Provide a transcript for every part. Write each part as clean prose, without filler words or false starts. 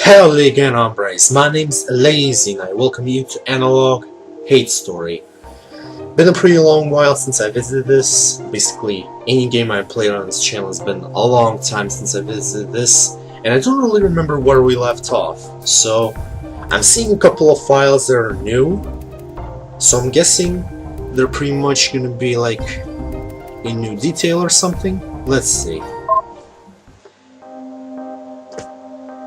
Hello again, hombres. My name's L.A.zy and I welcome you to Analogue Hate Story. Been a pretty long while since I visited this. Basically, any game I played on this channel has been a long time since I visited this, and I don't really remember where we left off. So, I'm seeing a couple of files that are new, so I'm guessing they're pretty much gonna be like in new detail or something. Let's see.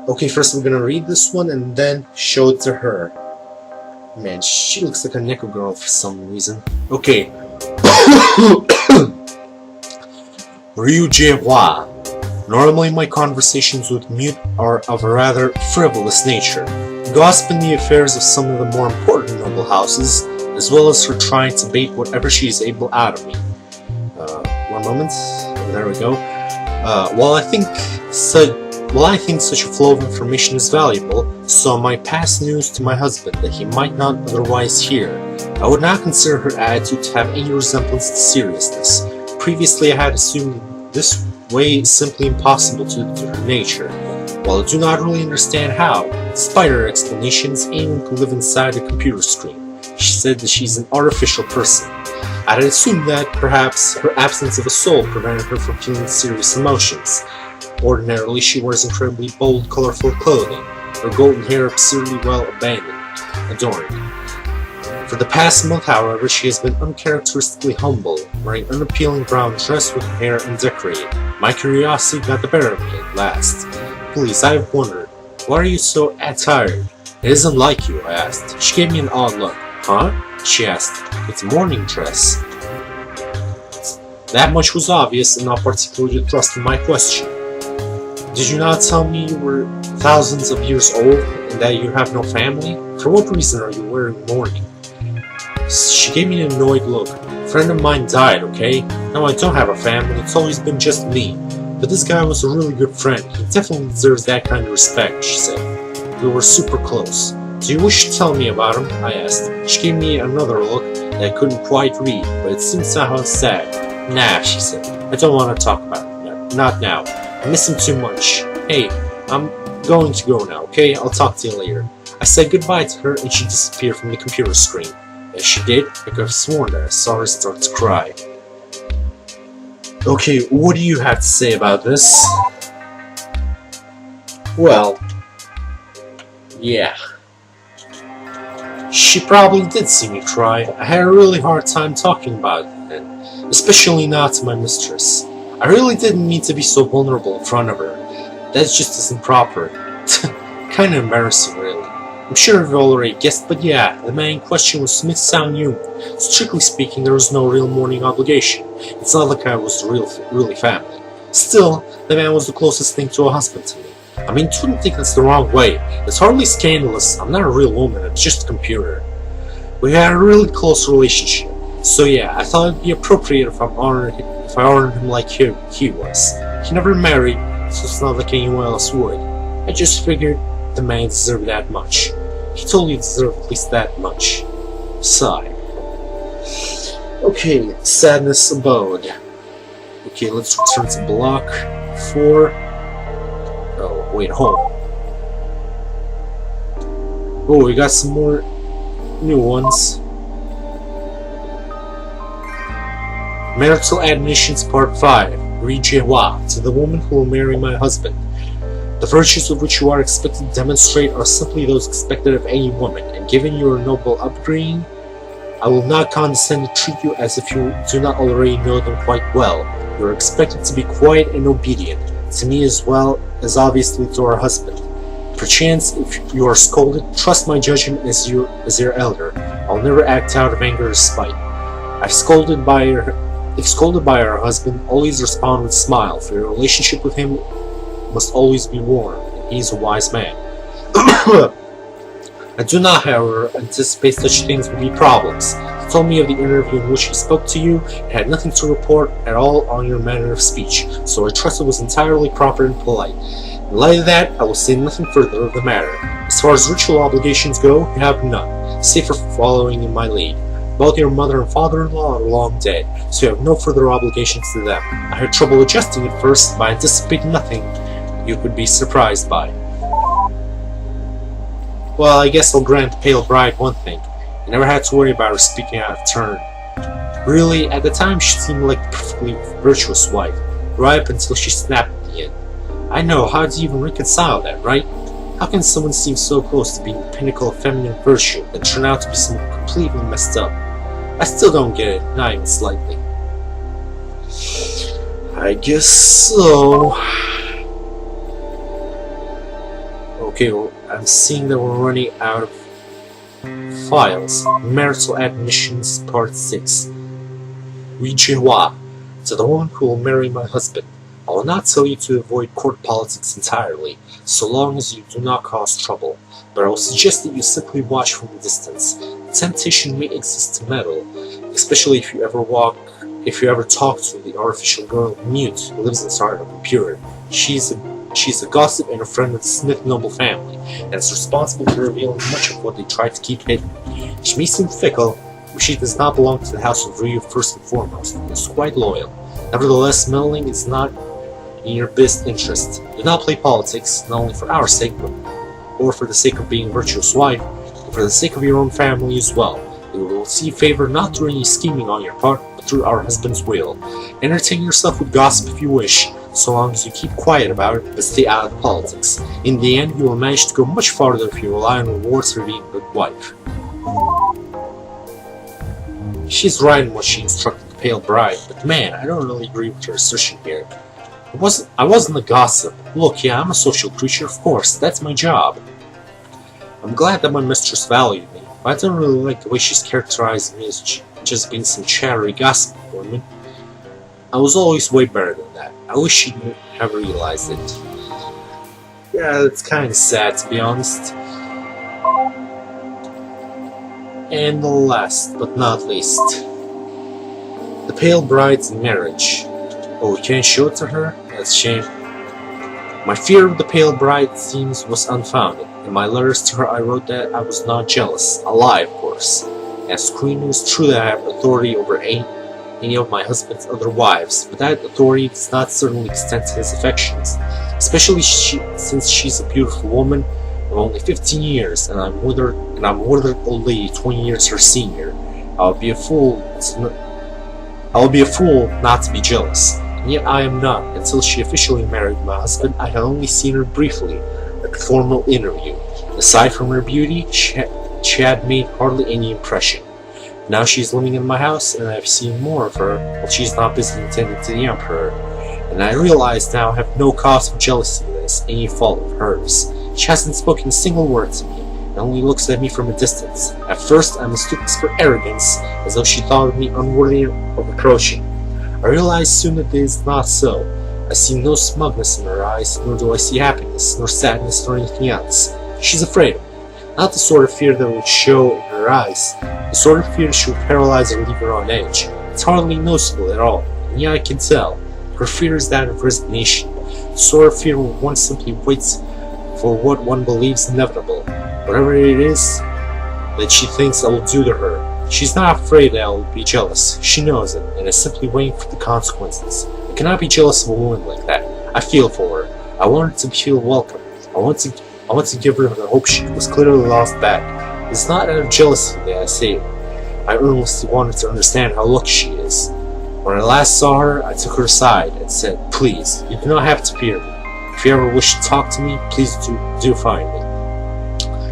Okay, first we're gonna read this one and then show it to her. Man, she looks like a Neko girl for some reason. Okay. L.A.zy. Normally my conversations with Mute are of a rather frivolous nature, gossiping the affairs of some of the more important noble houses, as well as her trying to bait whatever she is able out of me. One moment. There we go. While I think such a flow of information is valuable, so I might pass news to my husband that he might not otherwise hear. I would not consider her attitude to have any resemblance to seriousness. Previously I had assumed this way is simply impossible to her nature. While I do not really understand how, despite her explanations, anyone could live inside a computer screen. She said that she's an artificial person. I had assumed that, perhaps, her absence of a soul prevented her from feeling serious emotions. Ordinarily, she wears incredibly bold, colorful clothing, her golden hair absurdly well adorned. For the past month, however, she has been uncharacteristically humble, wearing an unappealing brown dress with her hair undecorated. My curiosity got the better of me at last. Please, I have wondered, why are you so tired? It isn't like you, I asked. She gave me an odd look. Huh? She asked. It's a morning dress. That much was obvious and not particularly the thrust of my question. Did you not tell me you were thousands of years old and that you have no family? For what reason are you wearing mourning? She gave me an annoyed look. A friend of mine died, okay? Now I don't have a family, it's always been just me. But this guy was a really good friend. He definitely deserves that kind of respect, she said. We were super close. Do you wish to tell me about him? I asked. She gave me another look that I couldn't quite read, but it seemed somehow sad. Nah, she said. I don't want to talk about him. No, not now. I miss him too much. Hey, I'm going to go now, okay? I'll talk to you later. I said goodbye to her and she disappeared from the computer screen. As she did, I could have sworn that I saw her start to cry. Okay, what do you have to say about this? Well, yeah. She probably did see me cry. I had a really hard time talking about it then, especially not to my mistress. I really didn't mean to be so vulnerable in front of her. That just isn't proper. Kinda embarrassing, really. I'm sure you've already guessed, but yeah, the man in question was Smith Sound Newman. Strictly speaking, there was no real mourning obligation. It's not like I was really family. Still, the man was the closest thing to a husband to me. I mean, don't think that's the wrong way. It's hardly scandalous. I'm not a real woman, I'm just a computer. We had a really close relationship. So yeah, I thought it'd be appropriate if I honored him like he was. He never married, so it's not like anyone else would. I just figured the man deserved that much. He totally deserved at least that much. Sigh. Okay, sadness abode. Okay, let's return to block 4. Oh, wait, home. Oh, we got some more new ones. Marital Admonitions Part 5. L.A.zy. To the woman who will marry my husband. The virtues of which you are expected to demonstrate are simply those expected of any woman, and given your noble upbringing, I will not condescend to treat you as if you do not already know them quite well. You are expected to be quiet and obedient, to me as well as obviously to our husband. Perchance, if you are scolded, trust my judgment as your elder. I'll never act out of anger or spite. If scolded by our husband, always respond with a smile, for your relationship with him must always be warm, and he is a wise man. I do not, however, anticipate such things will be problems. He told me of the interview in which he spoke to you, and had nothing to report at all on your manner of speech, so I trust it was entirely proper and polite. In light of that, I will say nothing further of the matter. As far as ritual obligations go, you have none, save for following in my lead. Both your mother and father-in-law are long dead, so you have no further obligations to them. I had trouble adjusting at first, but I anticipate nothing you could be surprised by. Well, I guess I'll grant the pale bride one thing. I never had to worry about her speaking out of turn. Really, at the time she seemed like a perfectly virtuous wife, right up until she snapped at the end. I know, how do you even reconcile that, right? How can someone seem so close to being the pinnacle of feminine virtue and turn out to be someone completely messed up? I still don't get it, not even slightly. I guess so. Okay, well, I'm seeing that we're running out of files. Marital Admissions Part 6. Wijihua. To the woman who will marry my husband. I will not tell you to avoid court politics entirely, so long as you do not cause trouble, but I will suggest that you simply watch from a distance. The temptation may exist to meddle, especially if you ever talk to the artificial girl Mute who lives inside of a computer. She's a gossip and a friend of the Smith noble family, and is responsible for revealing much of what they try to keep hidden. She may seem fickle, but she does not belong to the House of Ryu first and foremost, and is quite loyal. Nevertheless, meddling is not in your best interest. Do not play politics, not only for our sake, or for the sake of being a virtuous wife, but for the sake of your own family as well. We will receive favor not through any scheming on your part, but through our husband's will. Entertain yourself with gossip if you wish, so long as you keep quiet about it, but stay out of politics. In the end, you will manage to go much farther if you rely on rewards for being a good wife. She's right in what she instructed the pale bride, but man, I don't really agree with her assertion here. I wasn't a gossip. Look, yeah, I'm a social creature, of course, that's my job. I'm glad that my mistress valued me, but I don't really like the way she's characterizing me as just being some chattery gossip woman. I was always way better than that. I wish she'd have realized it. Yeah, it's kinda sad to be honest. And last but not least, the pale bride's marriage. Oh, we can't show it to her? That's a shame. My fear of the pale bride, it seems, was unfounded. In my letters to her I wrote that I was not jealous. A lie, of course. As queen, it was true that I have authority over any of my husband's other wives, but that authority does not certainly extend to his affections, especially since she's a beautiful woman of only 15 years, and I'm withered old lady 20 years her senior. I would be a fool not to be jealous, and yet I am not. Until she officially married my husband, I had only seen her briefly at the formal interview. Aside from her beauty, she had made hardly any impression. Now she's living in my house, and I've seen more of her while she's not busy attending to the Emperor, and I realize now I have no cause for jealousy that is any fault of hers. She hasn't spoken a single word to me, and only looks at me from a distance. At first I mistook this for arrogance, as though she thought me unworthy of approaching. I realized soon that it is not so. I see no smugness in her eyes, nor do I see happiness, nor sadness, nor anything else. She's afraid of me. Not the sort of fear that would show in her eyes. The sort of fear that should paralyze or leave her on edge. It's hardly noticeable at all, and yet I can tell. Her fear is that of resignation. The sort of fear where one simply waits for what one believes inevitable. Whatever it is that she thinks I will do to her. She's not afraid that I will be jealous. She knows it, and is simply waiting for the consequences. I cannot be jealous of a woman like that. I feel for her. I want her to feel welcome. I want to give her the hope she was clearly lost back. It's not out of jealousy that I say it. I earnestly wanted to understand how lucky she is. When I last saw her, I took her aside and said, "Please, you do not have to fear me. If you ever wish to talk to me, please do find me."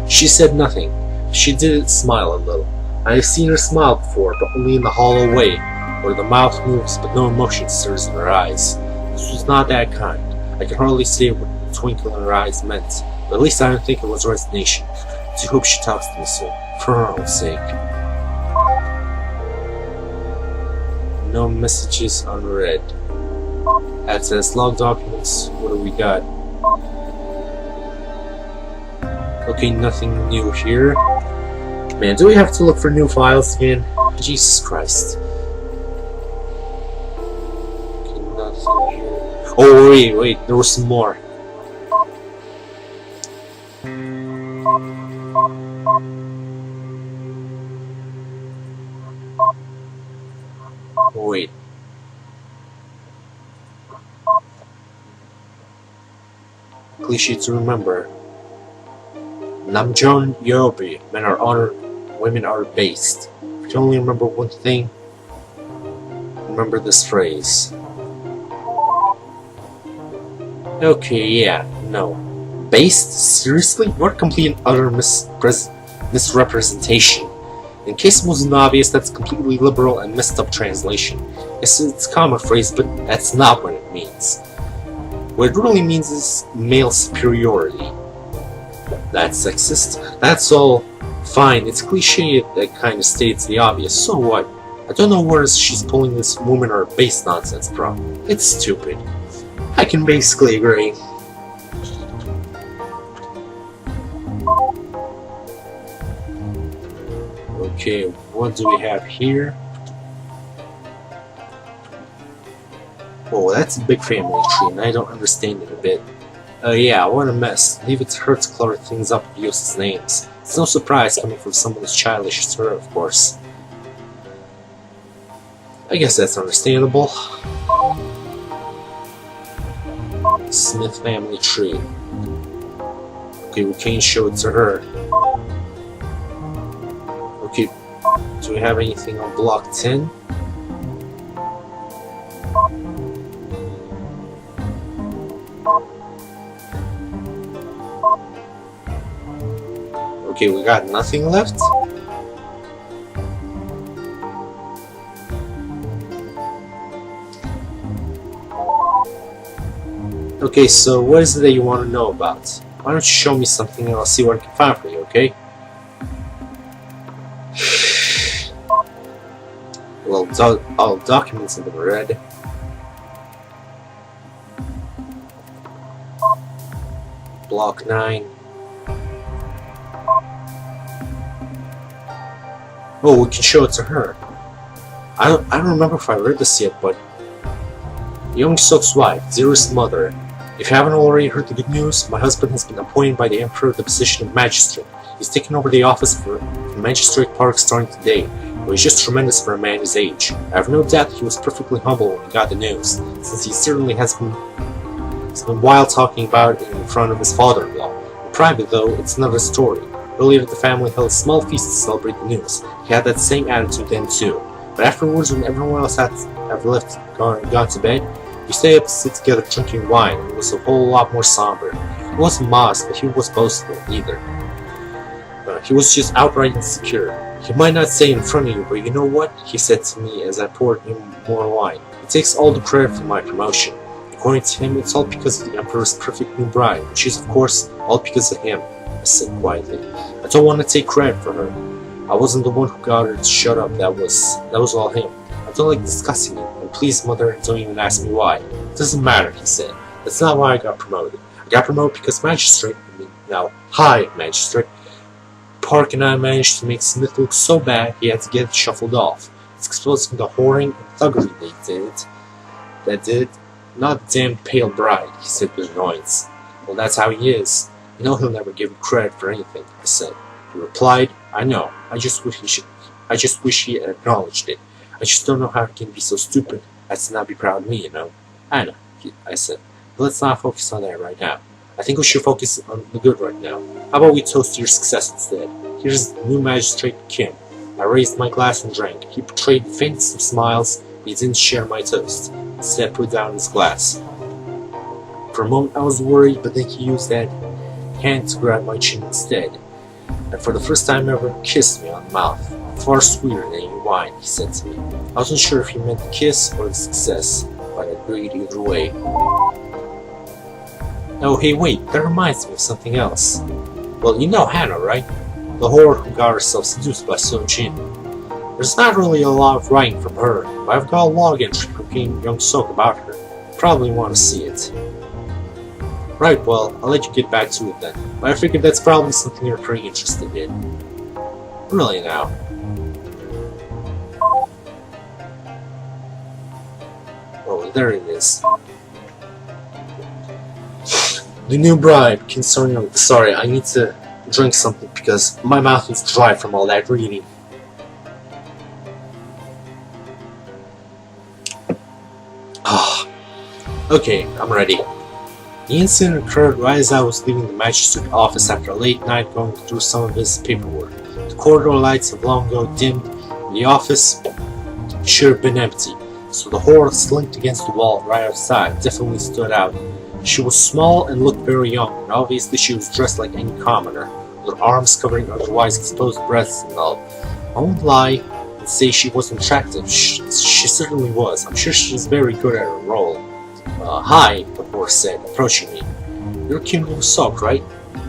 She said nothing. She did smile a little. I have seen her smile before, but only in the hollow way, where the mouth moves but no emotion stirs in her eyes. This was not that kind. I can hardly say what the twinkle in her eyes meant, but at least I don't think it was resignation. I do hope she talks to me soon, for her own sake. No messages unread. Access log documents. What do we got? Okay, nothing new here. Man, do we have to look for new files again? Jesus Christ. Okay, nothing here. Oh, wait, there was some more. Wait. Cliche to remember. Namjoon Yobi, men are honored, women are based. If you only remember one thing, remember this phrase. Okay, yeah, no. Based? Seriously? What a complete and utter misrepresentation. In case it wasn't obvious, that's completely liberal and messed up translation. It's a common phrase, but that's not what it means. What it really means is male superiority. That's sexist. That's all fine. It's cliche that kind of states the obvious. So what? I don't know where she's pulling this women are based nonsense from. It's stupid. I can basically agree. Okay, what do we have here? Oh, that's a big family tree, and I don't understand it a bit. Yeah, what a mess. Leave it to her to clutter things up with useless names. It's no surprise coming from someone as childish as her, of course. I guess that's understandable. Smith family tree. Okay, we can't show it to her. Okay, do we have anything on block 10? Okay, we got nothing left? Okay, so what is it that you want to know about? Why don't you show me something and I'll see what I can find for you, okay? Well, all documents have been read. Block 9. Oh, we can show it to her. I don't remember if I read this yet, but Young Suk's wife, Zero's mother. If you haven't already heard the good news, my husband has been appointed by the Emperor to the position of magistrate. He's taken over the office for Magistrate Park starting today. Well, he's just tremendous for a man his age. I have no doubt he was perfectly humble when he got the news, since he certainly has been wild talking about it in front of his father-in-law. In private, though, it's another story. Earlier, the family held a small feast to celebrate the news. He had that same attitude then, too. But afterwards, when everyone else had gone to bed, we stayed up to sit together drinking wine. It was a whole lot more somber. He wasn't modest, but he was boastful either. He was just outright insecure. He might not say it in front of you, but you know what? He said to me as I poured him more wine. He takes all the credit for my promotion. According to him, it's all because of the Emperor's perfect new bride, which is, of course, all because of him. I said quietly. I don't want to take credit for her. I wasn't the one who got her to shut up. That was all him. I don't like discussing it. And please, mother, don't even ask me why. It doesn't matter, he said. That's not why I got promoted. I got promoted because High Magistrate Park and I managed to make Smith look so bad he had to get it shuffled off. It's exposing the whoring and thuggery that did it. Not the damn pale bride, he said with annoyance. Well, that's how he is. You know he'll never give you credit for anything, I said. He replied, I know. I just wish he had acknowledged it. I just don't know how he can be so stupid as to not be proud of me, you know. I know, I said. But let's not focus on that right now. I think we should focus on the good right now. How about we toast to your success instead? Here's the new magistrate, Kim. I raised my glass and drank. He betrayed the faintest of smiles, but he didn't share my toast. Instead, put down his glass. For a moment I was worried, but then he used that hand to grab my chin instead. And for the first time ever, kissed me on the mouth. Far sweeter than any wine, he said to me. I wasn't sure if he meant the kiss or the success, but I agreed either way. Oh, hey, wait, that reminds me of something else. Well, you know Hannah, right? The whore who got herself seduced by So-jin. There's not really a lot of writing from her, but I've got a log entry from Young Suk about her. Probably want to see it. Right, well, I'll let you get back to it then. But I figured that's probably something you're pretty interested in. Really now. Oh, there it is. The new bride, sorry, I need to drink something because my mouth is dry from all that reading. Okay, I'm ready. The incident occurred right as I was leaving the magistrate office after a late night going through some of his paperwork. The corridor lights have long ago dimmed, and the office should have been empty, so the horse linked against the wall right outside definitely stood out. She was small and looked very young, and obviously she was dressed like any commoner, with her arms covering otherwise exposed breasts and all. I won't lie and say she wasn't attractive. She certainly was. I'm sure she's very good at her role. Hi, the horse said, approaching me. You're Kim Woo-sok, right?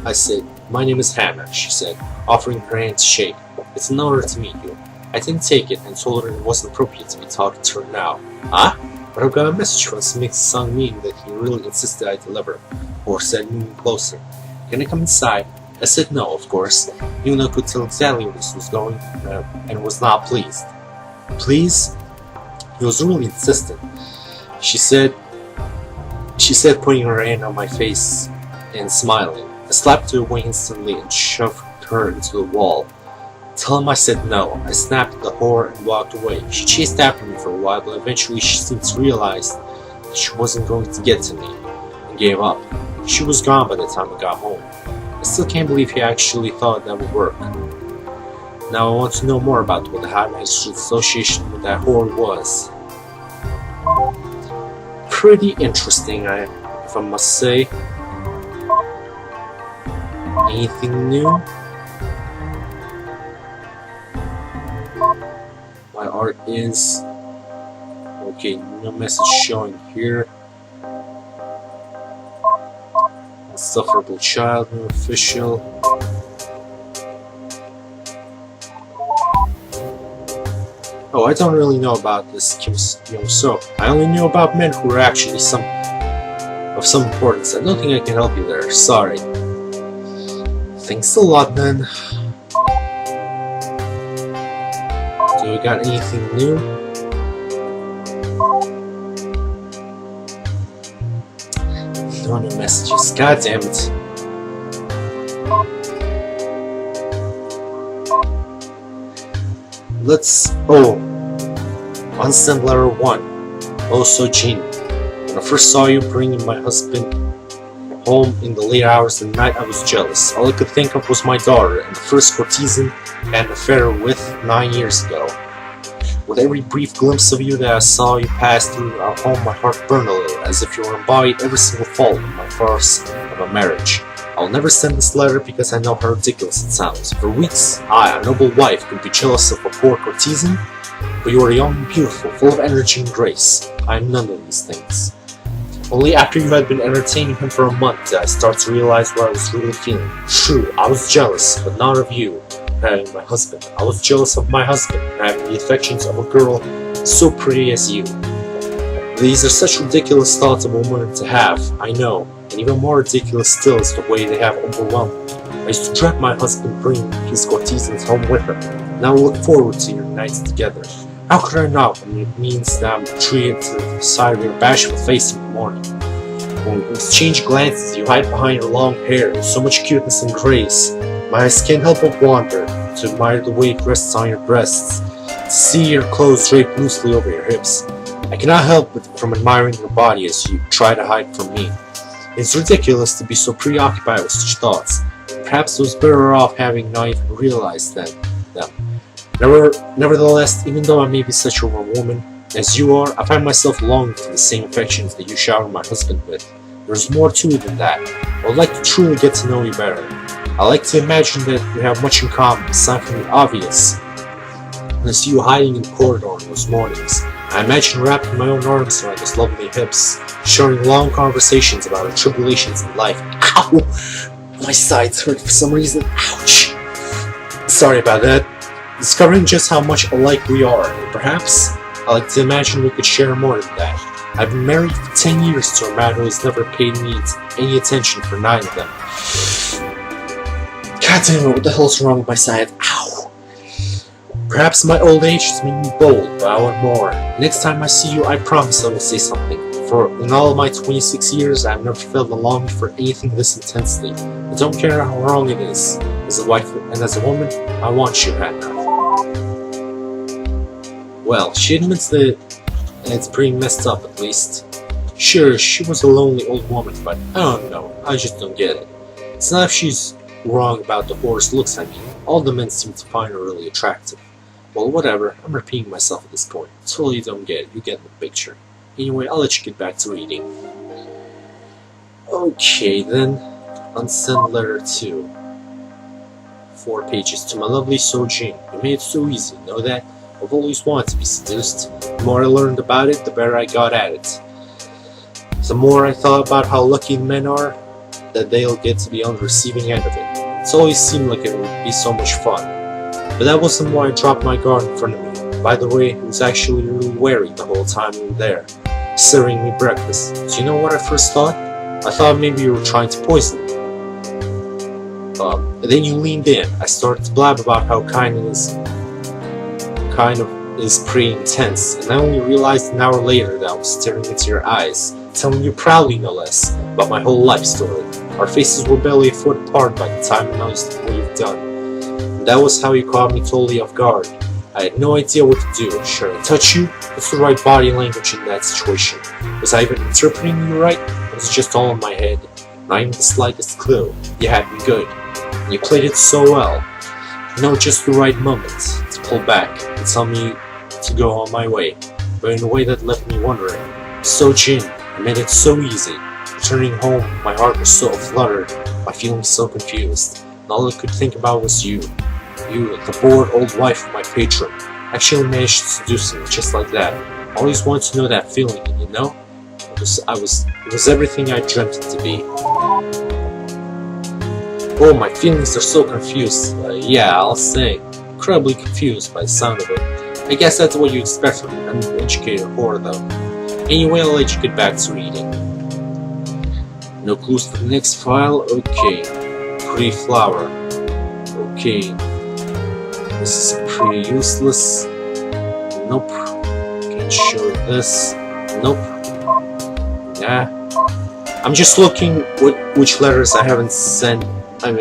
I said, my name is Hannah, she said, offering her hand to shake. It's an honor to meet you. I didn't take it and told her it wasn't appropriate to be talking to her now. Huh? But I got a message from some Sung meeting that he really insisted I deliver, or said moving closer. Can I come inside? I said no, of course. Yuna could tell exactly where this was going, and was not pleased. Please? He was really insistent. She said, putting her hand on my face and smiling. I slapped her away instantly and shoved her into the wall. Tell him I said no. I snapped at the whore and walked away. She chased after me for a while, but eventually she seemed to realize that she wasn't going to get to me, and gave up. She was gone by the time I got home. I still can't believe he actually thought that would work. Now I want to know more about what the High Magistrate's association with that whore was. Pretty interesting, if I must say. Anything new? My art is... Okay, no message showing here. Insufferable child, no official. Oh, I don't really know about this Kim Young-sok. I only knew about men who were actually of some importance. I don't think I can help you there. Sorry. Thanks a lot, then. Do we got anything new? No new messages. God damn it. Unsent letter 1. Oh, so Jean. When I first saw you bringing my husband home in the late hours of the night, I was jealous. All I could think of was my daughter and the first courtesan I had an affair with 9 years ago. With every brief glimpse of you that I saw you pass through our home, my heart burned a little, as if you were embodied every single fault of my farce of a marriage. I'll never send this letter because I know how ridiculous it sounds. For weeks, I, a noble wife, could be jealous of a poor courtesan, but you are young and beautiful, full of energy and grace. I am none of these things. Only after you had been entertaining him for a month did I start to realize what I was really feeling. True, I was jealous, but not of you having my husband. I was jealous of my husband having the affections of a girl so pretty as you. These are such ridiculous thoughts of a woman to have, I know, and even more ridiculous still is the way they have overwhelmed me. I used to dread my husband bringing his courtesans home with him. Now I look forward to your nights together. How could I not when it means that I'm treated to the side of your bashful face in the morning? When we exchange glances, you hide behind your long hair with so much cuteness and grace. My eyes can't help but wander, to admire the way it rests on your breasts, to see your clothes draped loosely over your hips. I cannot help but from admiring your body as you try to hide from me. It's ridiculous to be so preoccupied with such thoughts. Perhaps I was better off having not even realized them. Nevertheless, even though I may be such a woman as you are, I find myself longing for the same affections that you shower my husband with. There's more to it than that. I would like to truly get to know you better. I like to imagine that we have much in common, aside from the obvious. When I see you hiding in the corridor in those mornings, I imagine wrapping my own arms around those lovely hips, sharing long conversations about our tribulations in life. Ow! My sides hurt for some reason. Ouch! Sorry about that. Discovering just how much alike we are, and perhaps I like to imagine we could share more than that. I've been married for 10 years to a man who has never paid me any attention for 9 of them. God damn it, what the hell's wrong with my side? Ow! Perhaps my old age has made me bold, but I want more. Next time I see you, I promise I will say something. For in all of my 26 years, I have never felt a longing for anything this intensely. I don't care how wrong it is. As a wife and as a woman, I want you, Hannah. Well, she admits that it's pretty messed up, at least. Sure, she was a lonely old woman, but I don't know, I just don't get it. It's not if she's wrong about the horse looks, I mean. All the men seem to find her really attractive. Well, whatever, I'm repeating myself at this point. Totally don't get it, you get the picture. Anyway, I'll let you get back to reading. Okay, then. Unsent letter 2. 4 pages. To my lovely Sojin. You made it so easy, know that? I've always wanted to be seduced. The more I learned about it, the better I got at it. The more I thought about how lucky men are that they'll get to be on the receiving end of it. It's always seemed like it would be so much fun. But that wasn't why I dropped my guard in front of me. By the way, it was actually really wary the whole time we were there, serving me breakfast. So you know what I first thought? I thought maybe you were trying to poison me. Then you leaned in. I started to blab about how kind of is pretty intense, and I only realized an hour later that I was staring into your eyes, telling you proudly no less about my whole life story. Our faces were barely a foot apart by the time I noticed what you've done. And that was how you caught me totally off guard. I had no idea what to do. Should I touch you? What's the right body language in that situation? Was I even interpreting you right? It was just all in my head. Not even the slightest clue. You had me good. And you played it so well. You know just the right moment to pull back and tell me to go on my way, but in a way that left me wondering. So Jin, you made it so easy. Returning home, my heart was so fluttered, my feelings so confused, and all I could think about was you. You, the bored old wife of my patron, actually managed to seduce me just like that. I always wanted to know that feeling, and you know, it was everything I dreamt it to be. Oh, my feelings are so confused. Yeah, I'll say, incredibly confused by the sound of it. I guess that's what you expect from an uneducated whore, though. Anyway, I'll let you get back to reading. No clues for the next file? Okay. Pretty flower. Okay. This is pretty useless. Nope. Can't show this. Nope. Nah. I'm just looking which letters I haven't sent. I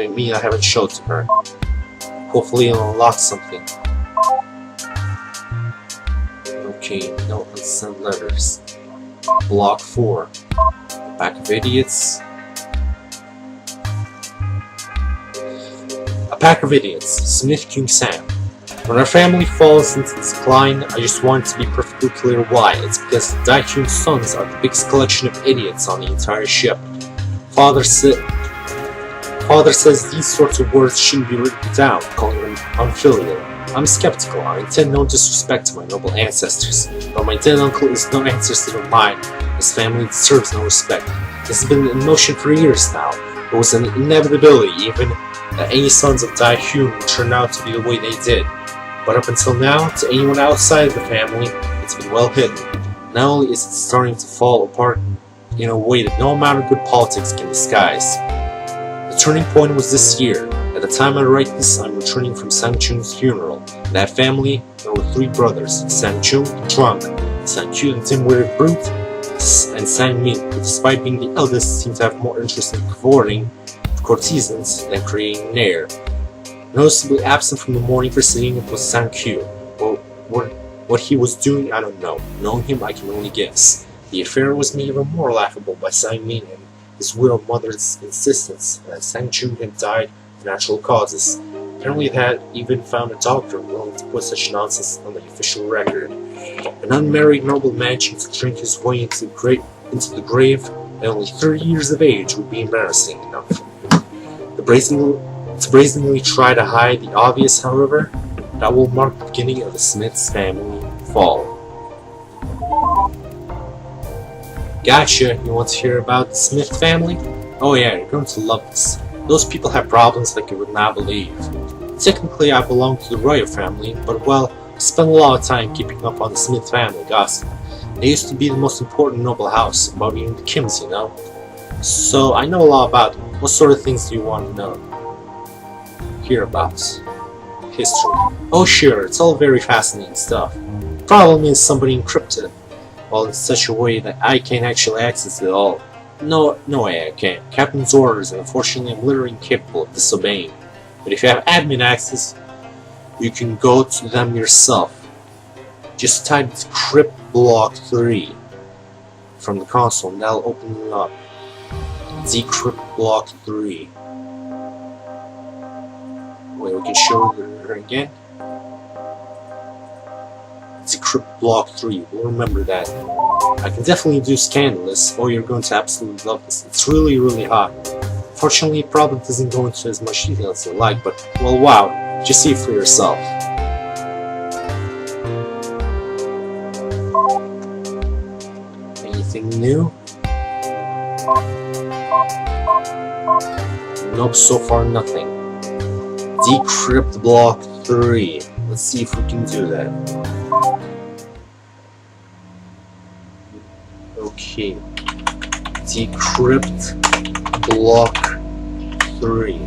haven't showed to her. Hopefully it'll unlock something. Okay, no unsent letters. Block 4. Pack of idiots. A pack of idiots. Smith Kyung Sam. When our family falls into decline, I just want to be perfectly clear why. It's because the Daikyun sons are the biggest collection of idiots on the entire ship. Father says these sorts of words shouldn't be written down, calling them unfilial. I'm skeptical. I intend no disrespect to my noble ancestors, but my dead uncle is no ancestor of mine. His family deserves no respect. This has been in motion for years now. It was an inevitability, even, that any sons of Daikyun would turn out to be the way they did. But up until now, to anyone outside of the family, it's been well hidden. Not only is it starting to fall apart in a way that no amount of good politics can disguise. The turning point was this year. At the time I write this, I'm returning from Sang-chun's funeral. In that family, there were 3 brothers, Sang-chun, the drunk, Sang-kyu, the dim-witted brute, and Sang-min, who despite being the eldest, seemed to have more interest in cavorting with courtesans than creating an heir. Noticeably absent from the morning proceeding was Sang-kyu. What he was doing, I don't know. Knowing him, I can only guess. The affair was made even more laughable by Sang-min and his widowed mother's insistence that Sang-chun had died of natural causes. Apparently, they had even found a doctor willing to put such nonsense on the official record. An unmarried nobleman choosing to drink his way into the grave at only 30 years of age would be embarrassing enough. To brazenly try to hide the obvious, however, that will mark the beginning of the Smith's family fall. Gotcha, you want to hear about the Smith family? Oh yeah, you're going to love this. Those people have problems like you would not believe. Technically I belong to the royal family, but well, I spent a lot of time keeping up on the Smith family gossip. They used to be the most important noble house, about even the Kims, you know? So I know a lot about them. What sort of things do you want to know? Hear about? History. Oh sure, it's all very fascinating stuff. Problem is somebody encrypted it. Well, in such a way that I can't actually access it all. No way I can't. Captain's orders, and unfortunately I'm literally incapable of disobeying. But if you have admin access, you can go to them yourself. Just type crypt block 3. from the console, and that'll open it up. Decrypt block 3. Wait, we can show her again. Decrypt block 3. We'll remember that. I can definitely do Scandalous. Oh, you're going to absolutely love this. It's really, really hot. Fortunately, it probably doesn't go into as much detail as you like, but, well, wow. Just see it for yourself. Anything new? Nope, so far nothing. Decrypt block 3. Let's see if we can do that. Okay. Decrypt block 3.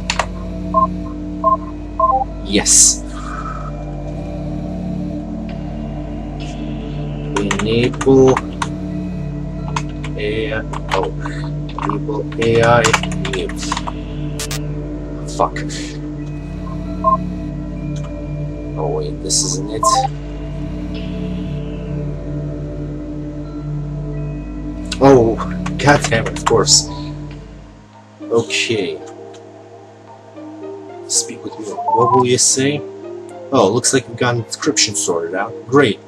Yes. Enable AI. Oh, enable AI mute. Fuck. Oh wait, this isn't it. Oh, goddamn it! Of course. Okay. Speak with me. What will you say? Oh, looks like you've got an encryption sorted out. Great.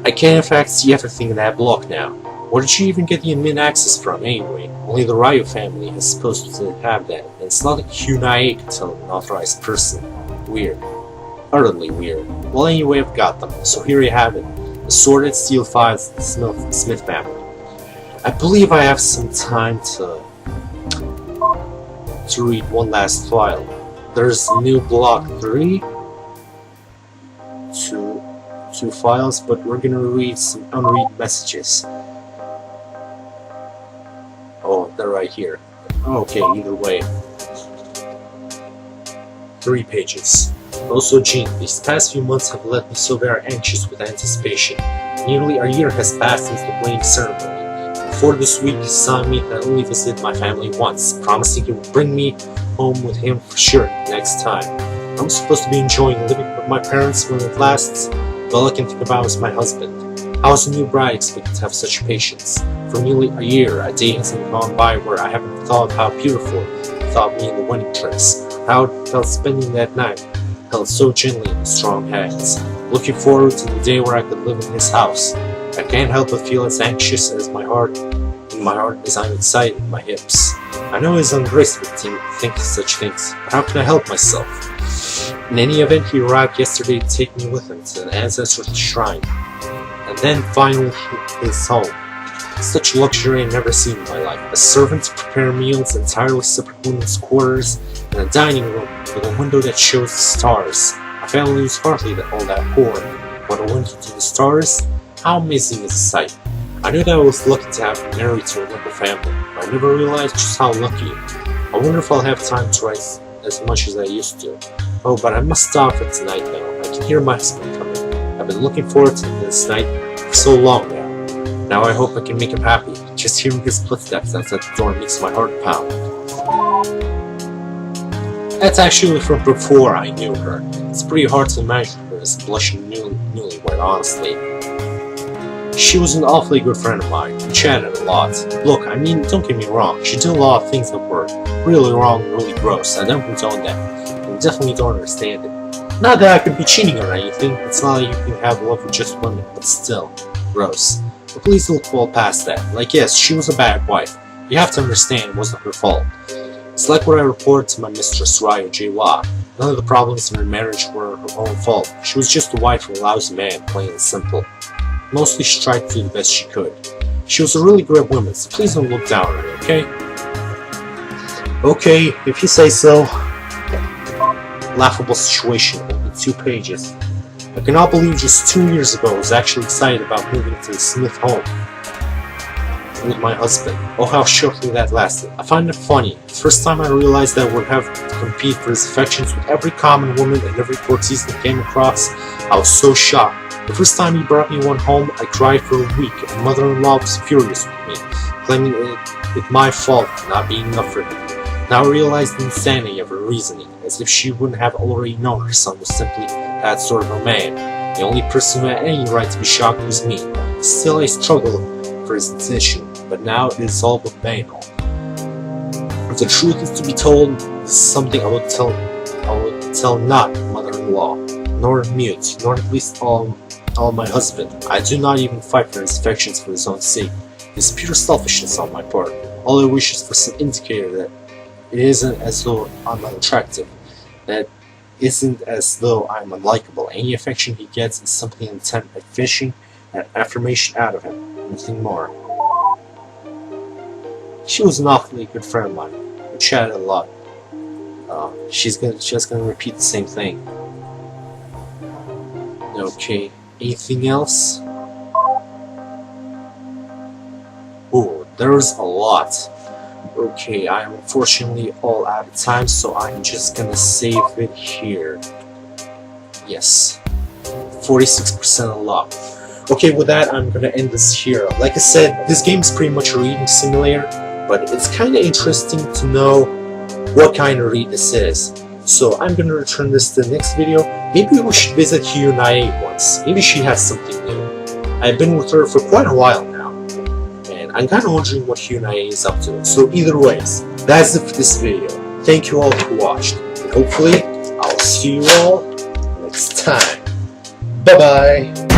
I can in fact see everything in that block now. Where did you even get the admin access from anyway? Only the Ryo family is supposed to have that, and it's not like Hyunai can tell an authorized person. Weird. Utterly weird. Well, anyway, I've got them, so here you have it. The sorted steel files of the Smith family. I believe I have some time to read one last file. There's new block 3. Two files, but we're gonna read some unread messages. Oh, they're right here. Okay, either way. 3 pages. Also, Jean, these past few months have left me so very anxious with anticipation. Nearly a year has passed since the wedding ceremony. Before this week, he signed me that I only visit my family once, promising he would bring me home with him for sure next time. I'm supposed to be enjoying living with my parents when it lasts. All I can think about is my husband. How is a new bride expected to have such patience? For nearly a year, a day hasn't gone by where I haven't thought of how beautiful he thought me in the wedding dress, how it felt spending that night, held so gently in his strong hands. Looking forward to the day where I could live in his house. I can't help but feel as anxious as my heart as I'm excited in my hips. I know it's ungraceful to think such things, but how can I help myself? In any event, he arrived yesterday to take me with him to an ancestor's shrine, and then finally his home. Such luxury I've never seen in my life. A servant to prepare meals, entirely separate women's quarters, and a dining room with a window that shows the stars. My family was hardly all that poor, but a window to the stars? How amazing is the sight. I knew that I was lucky to have been married to a noble family, but I never realized just how lucky. I wonder if I'll have time to write as much as I used to. Oh, but I must stop for tonight now. I can hear my husband coming. I've been looking forward to this night for so long now. Now I hope I can make him happy. Just hearing his footsteps outside the door makes my heart pound. That's actually from before I knew her. It's pretty hard to imagine her as a blushing newlywed, honestly. She was an awfully good friend of mine. We chatted a lot. Look, I mean, don't get me wrong. She did a lot of things that were really wrong and really gross. I don't condone that. I definitely don't understand it. Not that I could be cheating or anything. It's not like you can have love with just women, but still. Gross. But please look well past that. Like, yes, she was a bad wife. You have to understand it wasn't her fault. It's like what I reported to my mistress, L.A.zy. None of the problems in her marriage were her own fault. She was just the wife of a lousy man, plain and simple. Mostly she tried to do the best she could. She was a really great woman, so please don't look down on her, okay? Okay, if you say so. Laughable situation, only 2 pages. I cannot believe just 2 years ago I was actually excited about moving to the Smith home with my husband. Oh, how shortly that lasted. I find it funny. The first time I realized that I would have to compete for his affections with every common woman and every courtesan I came across, I was so shocked. The first time he brought me one home, I cried for a week, and mother-in-law was furious with me, claiming it my fault for not being enough for him. Now I realize the insanity of her reasoning, as if she wouldn't have already known her son was simply that sort of a man. The only person who had any right to be shocked was me. Still, I struggle for his decision, but now it is all but banal. If the truth is to be told, this is something I would tell not mother-in-law, nor Mute, nor at least all my husband. I do not even fight for his affections for his own sake. It is pure selfishness on my part. All I wish is for some indicator that it isn't as though I'm unattractive, that isn't as though I'm unlikable. Any affection he gets is simply an attempt at fishing an affirmation out of him, nothing more. She was an awfully good friend of mine. We chatted a lot. She's just gonna repeat the same thing. Okay, anything else? Oh, there's a lot. Okay, I am unfortunately all out of time, so I'm just gonna save it here. Yes, 46% unlocked. Okay, with that, I'm gonna end this here. Like I said, this game is pretty much a reading simulator, but it's kinda interesting to know what kind of read this is. So I'm gonna return this to the next video. Maybe we should visit Hyunai once. Maybe she has something new. I've been with her for quite a while now, and I'm kinda wondering what Hyunai is up to. So either ways, that's it for this video. Thank you all who watched, and hopefully I'll see you all next time. Bye bye!